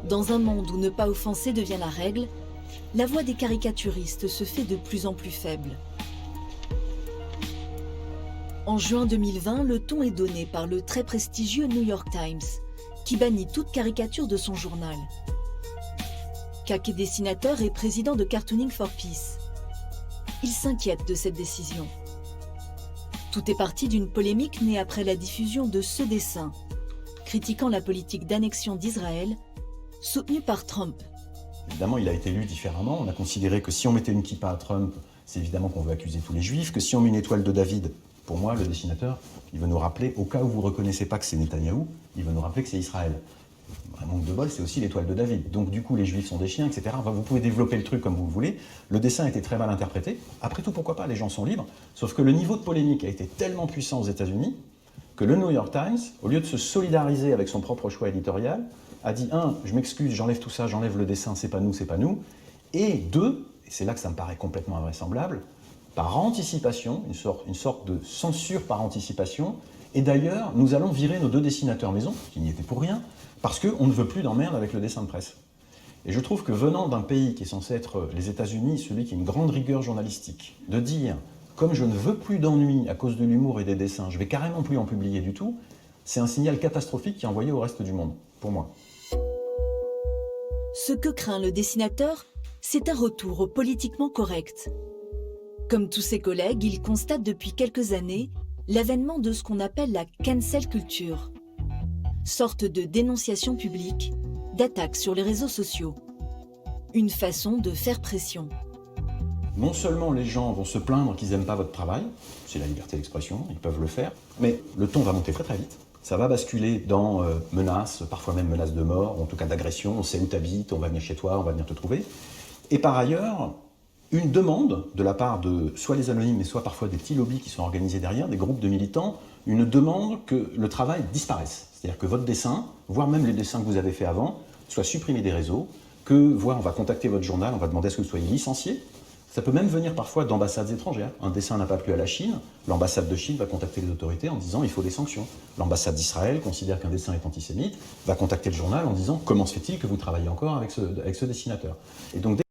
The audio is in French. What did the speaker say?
Dans un monde où ne pas offenser devient la règle, la voix des caricaturistes se fait de plus en plus faible. En juin 2020, le ton est donné par le très prestigieux New York Times, qui bannit toute caricature de son journal. Kak est dessinateur et président de Cartooning for Peace. Il s'inquiète de cette décision. Tout est parti d'une polémique née après la diffusion de ce dessin, critiquant la politique d'annexion d'Israël, soutenue par Trump. Évidemment, il a été lu différemment. On a considéré que si on mettait une kippa à Trump, c'est évidemment qu'on veut accuser tous les juifs, que si on met une étoile de David, pour moi, le dessinateur, il veut nous rappeler, au cas où vous ne reconnaissez pas que c'est Netanyahou, il veut nous rappeler que c'est Israël. Un manque de bol, c'est aussi l'étoile de David. Donc du coup, les juifs sont des chiens, etc. Enfin, vous pouvez développer le truc comme vous le voulez. Le dessin a été très mal interprété. Après tout, pourquoi pas, les gens sont libres. Sauf que le niveau de polémique a été tellement puissant aux États-Unis que le New York Times, au lieu de se solidariser avec son propre choix éditorial, a dit, je m'excuse, j'enlève tout ça, j'enlève le dessin, c'est pas nous, c'est pas nous. Et deux, et c'est là que ça me paraît complètement invraisemblable, par anticipation, une sorte de censure par anticipation, et d'ailleurs, nous allons virer nos 2 dessinateurs maison, qui n'y étaient pour rien, parce qu'on ne veut plus d'emmerde avec le dessin de presse. Et je trouve que venant d'un pays qui est censé être les États-Unis, celui qui a une grande rigueur journalistique, de dire, comme je ne veux plus d'ennui à cause de l'humour et des dessins, je vais carrément plus en publier du tout, c'est un signal catastrophique qui est envoyé au reste du monde, pour moi. Ce que craint le dessinateur, c'est un retour au politiquement correct. Comme tous ses collègues, il constate depuis quelques années l'avènement de ce qu'on appelle la cancel culture, sorte de dénonciation publique, d'attaque sur les réseaux sociaux. Une façon de faire pression. Non seulement les gens vont se plaindre qu'ils n'aiment pas votre travail, c'est la liberté d'expression, ils peuvent le faire, mais le ton va monter très très vite. Ça va basculer dans menaces, parfois même menaces de mort, en tout cas d'agression, on sait où tu habites, on va venir chez toi, on va venir te trouver. Et par ailleurs, une demande de la part de soit les anonymes, mais soit parfois des petits lobbies qui sont organisés derrière, des groupes de militants, une demande que le travail disparaisse. C'est-à-dire que votre dessin, voire même les dessins que vous avez fait avant, soient supprimés des réseaux, voire on va contacter votre journal, on va demander à ce que vous soyez licencié. Ça peut même venir parfois d'ambassades étrangères. Un dessin n'a pas plu à la Chine, l'ambassade de Chine va contacter les autorités en disant il faut des sanctions. L'ambassade d'Israël considère qu'un dessin est antisémite, va contacter le journal en disant comment se fait-il que vous travaillez encore avec ce dessinateur. Et donc,